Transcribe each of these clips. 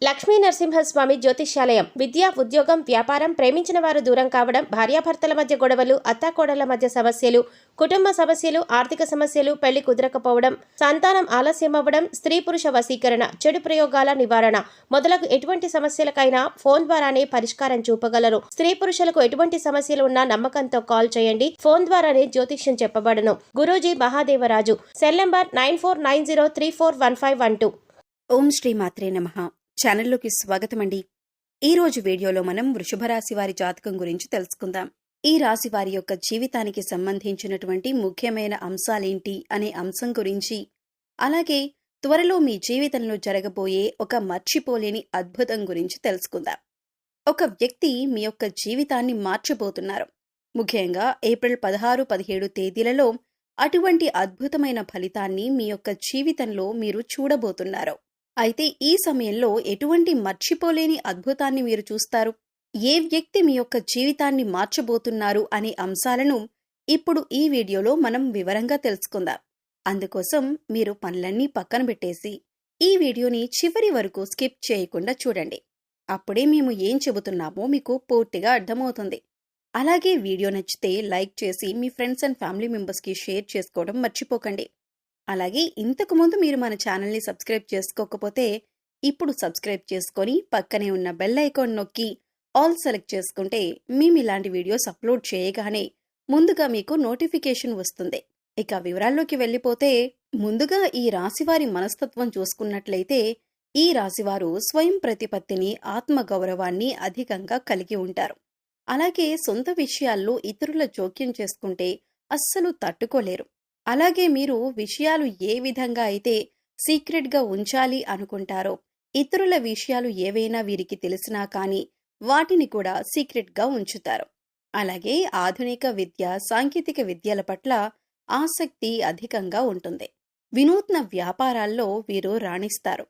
లక్ష్మీ నరసింహస్వామి జ్యోతిష్యాలయం. విద్య, ఉద్యోగం, వ్యాపారం, ప్రేమించిన వారు దూరం కావడం, భార్యాభర్తల మధ్య గొడవలు, అత్తాకోడళ్ల మధ్య సమస్యలు, కుటుంబ సమస్యలు, ఆర్థిక సమస్యలు, పెళ్లి కుదరకపోవడం, సంతానం ఆలస్యమవ్వడం, స్త్రీ పురుష వశీకరణ, చెడు ప్రయోగాల నివారణ మొదలగు ఎటువంటి సమస్యలకైనా ఫోన్ ద్వారానే పరిష్కారం చూపగలరు. స్త్రీ పురుషులకు ఎటువంటి సమస్యలు ఉన్నా నమ్మకంతో కాల్ చేయండి. ఫోన్ ద్వారానే జ్యోతిష్యం చెప్పబడను. గురూజీ మహాదేవరాజు. Cell number 9490341512. ఓం శ్రీ మాత్రే నమః. ఛానల్లోకి స్వాగతం అండి. ఈరోజు వీడియోలో మనం వృషభ రాశి వారి జాతకం గురించి తెలుసుకుందాం. ఈ రాశి వారి యొక్క జీవితానికి సంబంధించినటువంటి ముఖ్యమైన అంశాలేంటి అనే అంశం గురించి, అలాగే త్వరలో మీ జీవితంలో జరగబోయే ఒక మర్చిపోలేని అద్భుతం గురించి తెలుసుకుందాం. ఒక వ్యక్తి మీ యొక్క జీవితాన్ని మార్చబోతున్నారు. ముఖ్యంగా ఏప్రిల్ 16, 17 తేదీలలో అటువంటి అద్భుతమైన ఫలితాన్ని మీ యొక్క జీవితంలో మీరు చూడబోతున్నారు. అయితే ఈ సమయంలో ఎటువంటి మర్చిపోలేని అద్భుతాన్ని మీరు చూస్తారు? ఏ వ్యక్తి మీ యొక్క జీవితాన్ని మార్చబోతున్నారు అనే అంశాలను ఇప్పుడు ఈ వీడియోలో మనం వివరంగా తెలుసుకుందాం. అందుకోసం మీరు పనులన్నీ పక్కన పెట్టేసి ఈ వీడియోని చివరి వరకు స్కిప్ చేయకుండా చూడండి. అప్పుడే మేము ఏం చెబుతున్నామో మీకు పూర్తిగా అర్థమవుతుంది. అలాగే వీడియో నచ్చితే లైక్ చేసి మీ ఫ్రెండ్స్ అండ్ ఫ్యామిలీ మెంబర్స్కి షేర్ చేసుకోవడం మర్చిపోకండి. అలాగే ఇంతకుముందు మీరు మన ఛానల్ని సబ్స్క్రైబ్ చేసుకోకపోతే ఇప్పుడు సబ్స్క్రైబ్ చేసుకొని పక్కనే ఉన్న బెల్ ఐకాన్ నొక్కి ఆల్ సెలెక్ట్ చేసుకుంటే మేము ఇలాంటి వీడియోస్ అప్లోడ్ చేయగానే ముందుగా మీకు నోటిఫికేషన్ వస్తుంది. ఇక వివరాల్లోకి వెళ్ళిపోతే, ముందుగా ఈ రాశివారి మనస్తత్వం చూసుకున్నట్లయితే ఈ రాశివారు స్వయం ప్రతిపత్తిని, ఆత్మగౌరవాన్ని అధికంగా కలిగి ఉంటారు. అలాగే సొంత విషయాల్లో ఇతరుల జోక్యం చేసుకుంటే అస్సలు తట్టుకోలేరు. అలాగే మీరు విషయాలు ఏ విధంగా అయితే సీక్రెట్గా ఉంచాలి అనుకుంటారో, ఇతరుల విషయాలు ఏవైనా వీరికి తెలిసినా కానీ వాటిని కూడా సీక్రెట్గా ఉంచుతారు. అలాగే ఆధునిక విద్య, సాంకేతిక విద్యల పట్ల ఆసక్తి అధికంగా ఉంటుంది. వినూత్న వ్యాపారాల్లో వీరు రాణిస్తారు.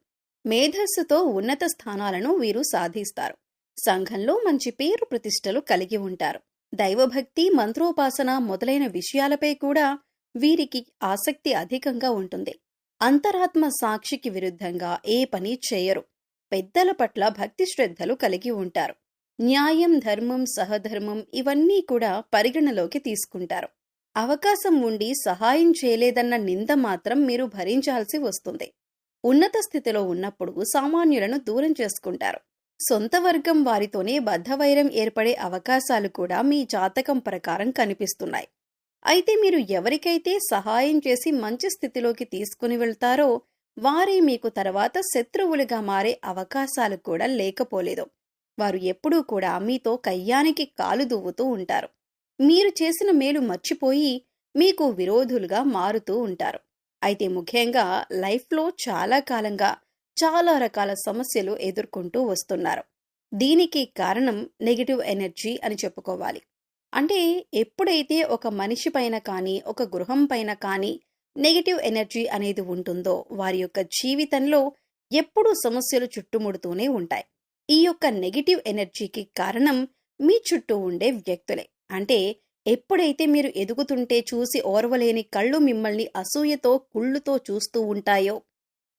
మేధస్సుతో ఉన్నత స్థానాలను వీరు సాధిస్తారు. సంఘంలో మంచి పేరు ప్రతిష్టలు కలిగి ఉంటారు. దైవభక్తి, మంత్రోపాసన మొదలైన విషయాలపై కూడా వీరికి ఆసక్తి అధికంగా ఉంటుంది. అంతరాత్మ సాక్షికి విరుద్ధంగా ఏ పని చేయరు. పెద్దల పట్ల భక్తి శ్రద్ధలు కలిగి ఉంటారు. న్యాయం, ధర్మం, సహధర్మం ఇవన్నీ కూడా పరిగణలోకి తీసుకుంటారు. అవకాశం ఉండి సహాయం చేయలేదన్న నింద మాత్రం మీరు భరించాల్సి వస్తుంది. ఉన్నత స్థితిలో ఉన్నప్పుడు సామాన్యులను దూరం చేసుకుంటారు. సొంత వర్గం వారితోనే బద్ధవైరం ఏర్పడే అవకాశాలు కూడా మీ జాతకం ప్రకారం కనిపిస్తున్నాయి. అయితే మీరు ఎవరికైతే సహాయం చేసి మంచి స్థితిలోకి తీసుకుని వెళ్తారో వారే మీకు తర్వాత శత్రువులుగా మారే అవకాశాలు కూడా లేకపోలేదు. వారు ఎప్పుడూ కూడా మీతో కయ్యానికి కాలు దువ్వుతూ ఉంటారు. మీరు చేసిన మేలు మర్చిపోయి మీకు విరోధులుగా మారుతూ ఉంటారు. అయితే ముఖ్యంగా లైఫ్లో చాలా కాలంగా చాలా రకాల సమస్యలు ఎదుర్కొంటూ వస్తున్నారు. దీనికి కారణం నెగటివ్ ఎనర్జీ అని చెప్పుకోవాలి. అంటే ఎప్పుడైతే ఒక మనిషి పైన కానీ, ఒక గృహం పైన కానీ నెగటివ్ ఎనర్జీ అనేది ఉంటుందో వారి యొక్క జీవితంలో ఎప్పుడూ సమస్యలు చుట్టుముడుతూనే ఉంటాయి. ఈ యొక్క నెగటివ్ ఎనర్జీకి కారణం మీ చుట్టూ ఉండే వ్యక్తులే. అంటే ఎప్పుడైతే మీరు ఎదుగుతుంటే చూసి ఓర్వలేని కళ్ళు మిమ్మల్ని అసూయతో, కుళ్ళుతో చూస్తూ ఉంటాయో,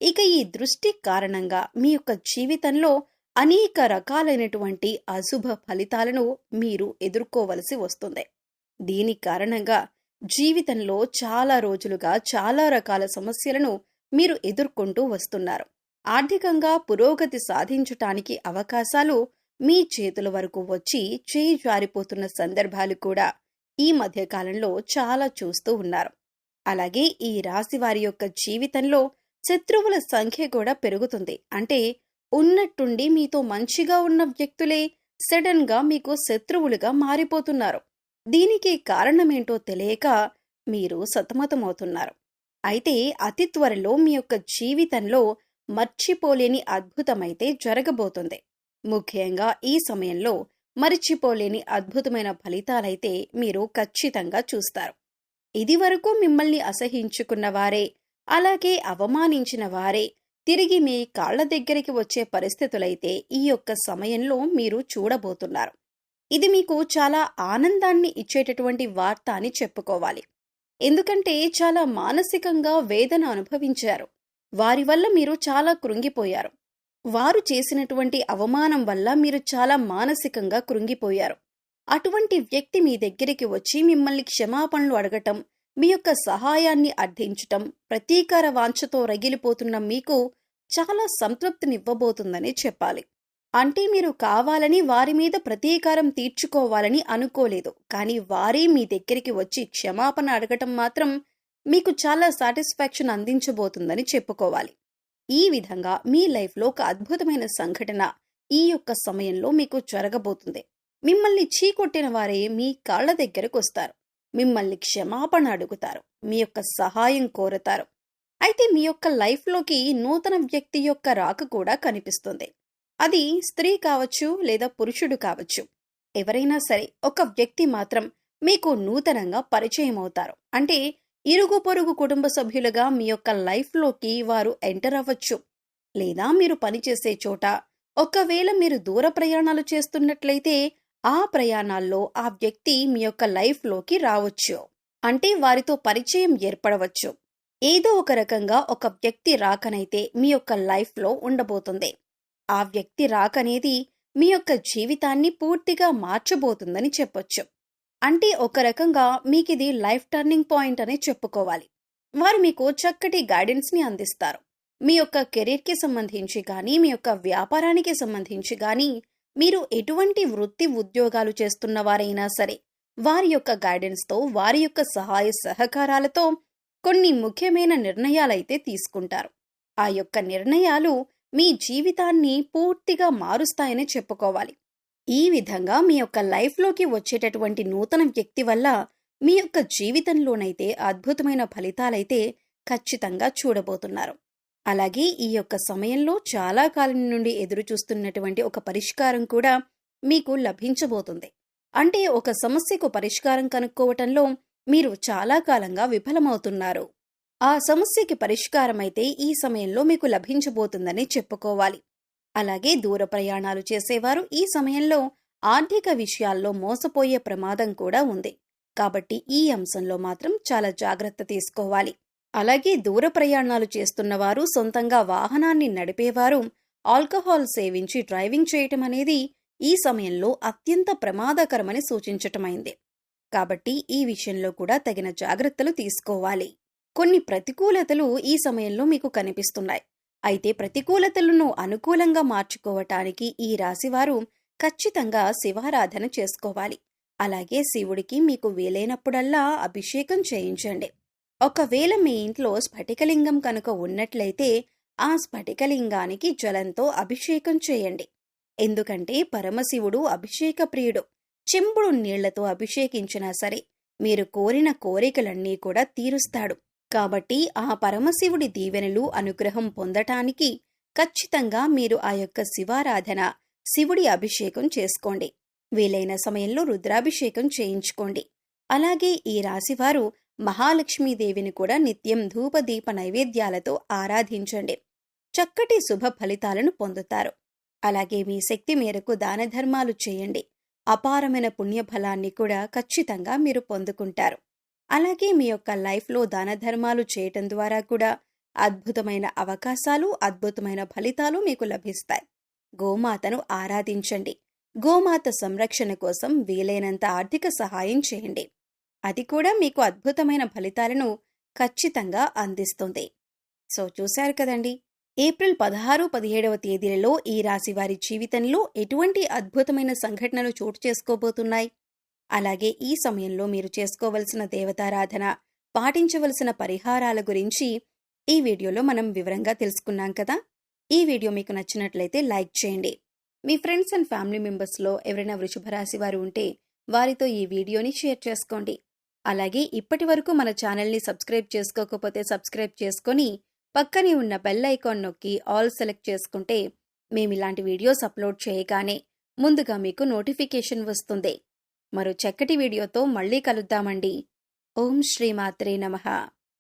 ఇక ఈ దృష్టి కారణంగా మీ యొక్క జీవితంలో అనేక రకాలైనటువంటి అశుభ ఫలితాలను మీరు ఎదుర్కోవలసి వస్తుంది. దీని కారణంగా జీవితంలో చాలా రోజులుగా చాలా రకాల సమస్యలను మీరు ఎదుర్కొంటూ వస్తున్నారు. ఆర్థికంగా పురోగతి సాధించటానికి అవకాశాలు మీ చేతుల వరకు వచ్చి చేయి జారిపోతున్న సందర్భాలు కూడా ఈ మధ్యకాలంలో చాలా చూస్తూ ఉన్నారు. అలాగే ఈ రాశి వారి యొక్క జీవితంలో శత్రువుల సంఖ్య కూడా పెరుగుతుంది. అంటే ఉన్నట్టుండి మీతో మంచిగా ఉన్న వ్యక్తులే సడన్ గా మీకు శత్రువులుగా మారిపోతున్నారు. దీనికి కారణమేంటో తెలియక మీరు సతమతమవుతున్నారు. అయితే అతి త్వరలో మీ యొక్క జీవితంలో మర్చిపోలేని అద్భుతమైతే జరగబోతుంది. ముఖ్యంగా ఈ సమయంలో మర్చిపోలేని అద్భుతమైన ఫలితాలైతే మీరు ఖచ్చితంగా చూస్తారు. ఇదివరకు మిమ్మల్ని అసహించుకున్న వారే, అలాగే అవమానించిన వారే తిరిగి మీ కాళ్ల దగ్గరికి వచ్చే పరిస్థితులైతే ఈ యొక్క సమయంలో మీరు చూడబోతున్నారు. ఇది మీకు చాలా ఆనందాన్ని ఇచ్చేటటువంటి వార్త అని చెప్పుకోవాలి. ఎందుకంటే చాలా మానసికంగా వేదన అనుభవించారు. వారి వల్ల మీరు చాలా కృంగిపోయారు. వారు చేసినటువంటి అవమానం వల్ల మీరు చాలా మానసికంగా కృంగిపోయారు. అటువంటి వ్యక్తి మీ దగ్గరికి వచ్చి మిమ్మల్ని క్షమాపణలు అడగటం, మీ యొక్క సహాయాన్ని అర్థించటం, ప్రతీకార వాంఛతో రగిలిపోతున్న మీకు చాలా సంతృప్తినివ్వబోతుందని చెప్పాలి. అంటే మీరు కావాలని వారి మీద ప్రతీకారం తీర్చుకోవాలని అనుకోలేదు, కానీ వారే మీ దగ్గరికి వచ్చి క్షమాపణ అడగటం మాత్రం మీకు చాలా సాటిస్ఫాక్షన్ అందించబోతుందని చెప్పుకోవాలి. ఈ విధంగా మీ లైఫ్లో ఒక అద్భుతమైన సంఘటన ఈ యొక్క సమయంలో మీకు జరగబోతుంది. మిమ్మల్ని చీకొట్టిన వారే మీ కాళ్ల దగ్గరకు వస్తారు, మిమ్మల్ని క్షమాపణ అడుగుతారు, మీ యొక్క సహాయం కోరతారు. అయితే మీ యొక్క లైఫ్లోకి నూతన వ్యక్తి యొక్క రాక కూడా కనిపిస్తుంది. అది స్త్రీ కావచ్చు లేదా పురుషుడు కావచ్చు. ఎవరైనా సరే ఒక వ్యక్తి మాత్రం మీకు నూతనంగా పరిచయం అవుతారు. అంటే ఇరుగు పొరుగు కుటుంబ సభ్యులుగా మీ యొక్క లైఫ్లోకి వారు ఎంటర్ అవ్వచ్చు. లేదా మీరు పనిచేసే చోట, ఒకవేళ మీరు దూర ప్రయాణాలు చేస్తున్నట్లయితే ఆ ప్రయాణాల్లో ఆ వ్యక్తి మీ యొక్క లైఫ్లోకి రావచ్చు. అంటే వారితో పరిచయం ఏర్పడవచ్చు. ఏదో ఒక రకంగా ఒక వ్యక్తి రాకనైతే మీ యొక్క లైఫ్లో ఉండబోతుంది. ఆ వ్యక్తి రాకనేది మీ యొక్క జీవితాన్ని పూర్తిగా మార్చబోతుందని చెప్పొచ్చు. అంటే ఒక రకంగా మీకిది లైఫ్ టర్నింగ్ పాయింట్ అని చెప్పుకోవాలి. వారు మీకు చక్కటి గైడెన్స్ని అందిస్తారు. మీ యొక్క కెరీర్కి సంబంధించి కానీ, మీ యొక్క వ్యాపారానికి సంబంధించి కానీ, మీరు ఎటువంటి వృత్తి ఉద్యోగాలు చేస్తున్న వారైనా సరే వారి యొక్క గైడెన్స్తో, వారి యొక్క సహాయ సహకారాలతో కొన్ని ముఖ్యమైన నిర్ణయాలైతే తీసుకుంటారు. ఆ యొక్క నిర్ణయాలు మీ జీవితాన్ని పూర్తిగా మారుస్తాయని చెప్పుకోవాలి. ఈ విధంగా మీ యొక్క లైఫ్లోకి వచ్చేటటువంటి నూతన వ్యక్తి వల్ల మీ యొక్క జీవితంలోనైతే అద్భుతమైన ఫలితాలైతే ఖచ్చితంగా చూడబోతున్నారు. అలాగే ఈ యొక్క సమయంలో చాలా కాలం నుండి ఎదురు చూస్తున్నటువంటి ఒక పరిష్కారం కూడా మీకు లభించబోతుంది. అంటే ఒక సమస్యకు పరిష్కారం కనుక్కోవటంలో మీరు చాలా కాలంగా విఫలమవుతున్నారు. ఆ సమస్యకి పరిష్కారమైతే ఈ సమయంలో మీకు లభించబోతుందని చెప్పుకోవాలి. అలాగే దూర ప్రయాణాలు చేసేవారు ఈ సమయంలో ఆర్థిక విషయాల్లో మోసపోయే ప్రమాదం కూడా ఉంది. కాబట్టి ఈ అంశంలో మాత్రం చాలా జాగ్రత్త తీసుకోవాలి. అలాగే దూర ప్రయాణాలు చేస్తున్నవారు, సొంతంగా వాహనాన్ని నడిపేవారు ఆల్కహాల్ సేవించి డ్రైవింగ్ చేయటం అనేది ఈ సమయంలో అత్యంత ప్రమాదకరమని సూచించటమైంది. కాబట్టి ఈ విషయంలో కూడా తగిన జాగ్రత్తలు తీసుకోవాలి. కొన్ని ప్రతికూలతలు ఈ సమయంలో మీకు కనిపిస్తున్నాయి. అయితే ప్రతికూలతలను అనుకూలంగా మార్చుకోవటానికి ఈ రాశివారు ఖచ్చితంగా శివారాధన చేసుకోవాలి. అలాగే శివుడికి మీకు వీలైనప్పుడల్లా అభిషేకం చేయించండి. ఒకవేళ మీ ఇంట్లో స్ఫటికలింగం కనుక ఉన్నట్లయితే ఆ స్ఫటికలింగానికి జలంతో అభిషేకం చేయండి. ఎందుకంటే పరమశివుడు అభిషేక ప్రియుడు. చెంబుడు నీళ్లతో అభిషేకించినా సరే మీరు కోరిన కోరికలన్నీ కూడా తీరుస్తాడు. కాబట్టి ఆ పరమశివుడి దీవెనలు, అనుగ్రహం పొందటానికి ఖచ్చితంగా మీరు ఆ యొక్క శివారాధన, శివుడి అభిషేకం చేసుకోండి. వీలైన సమయంలో రుద్రాభిషేకం చేయించుకోండి. అలాగే ఈ రాశివారు మహాలక్ష్మీదేవిని కూడా నిత్యం ధూపదీప నైవేద్యాలతో ఆరాధించండి. చక్కటి శుభ ఫలితాలను పొందుతారు. అలాగే మీ శక్తి మేరకు దాన ధర్మాలు చేయండి. అపారమైన పుణ్యఫలాన్ని కూడా ఖచ్చితంగా మీరు పొందుకుంటారు. అలాగే మీ యొక్క లైఫ్లో దాన ధర్మాలు చేయటం ద్వారా కూడా అద్భుతమైన అవకాశాలు, అద్భుతమైన ఫలితాలు మీకు లభిస్తాయి. గోమాతను ఆరాధించండి. గోమాత సంరక్షణ కోసం వీలైనంత ఆర్థిక సహాయం చేయండి. అది కూడా మీకు అద్భుతమైన ఫలితాలను ఖచ్చితంగా అందిస్తుంది. సో చూశారు కదండి, ఏప్రిల్ 16, 17వ తేదీలలో ఈ రాశి వారి జీవితంలో ఎటువంటి అద్భుతమైన సంఘటనలు చోటు చేసుకోబోతున్నాయి. అలాగే ఈ సమయంలో మీరు చేసుకోవలసిన దేవతారాధన, పాటించవలసిన పరిహారాల గురించి ఈ వీడియోలో మనం వివరంగా తెలుసుకున్నాం కదా. ఈ వీడియో మీకు నచ్చినట్లయితే లైక్ చేయండి. మీ ఫ్రెండ్స్ అండ్ ఫ్యామిలీ మెంబర్స్లో ఎవరైనా వృషభ రాశి వారు ఉంటే వారితో ఈ వీడియోని షేర్ చేసుకోండి. అలాగే ఇప్పటి వరకు మన ఛానల్ని సబ్స్క్రైబ్ చేసుకోకపోతే సబ్స్క్రైబ్ చేసుకొని పక్కనే ఉన్న బెల్ ఐకాన్ నొక్కి ఆల్ సెలెక్ట్ చేసుకుంటే మేమిలాంటి వీడియోస్ అప్లోడ్ చేయగానే ముందుగా మీకు నోటిఫికేషన్ వస్తుంది. మరో చక్కటి వీడియోతో మళ్ళీ కలుద్దామండి. ఓం శ్రీమాత్రే నమః.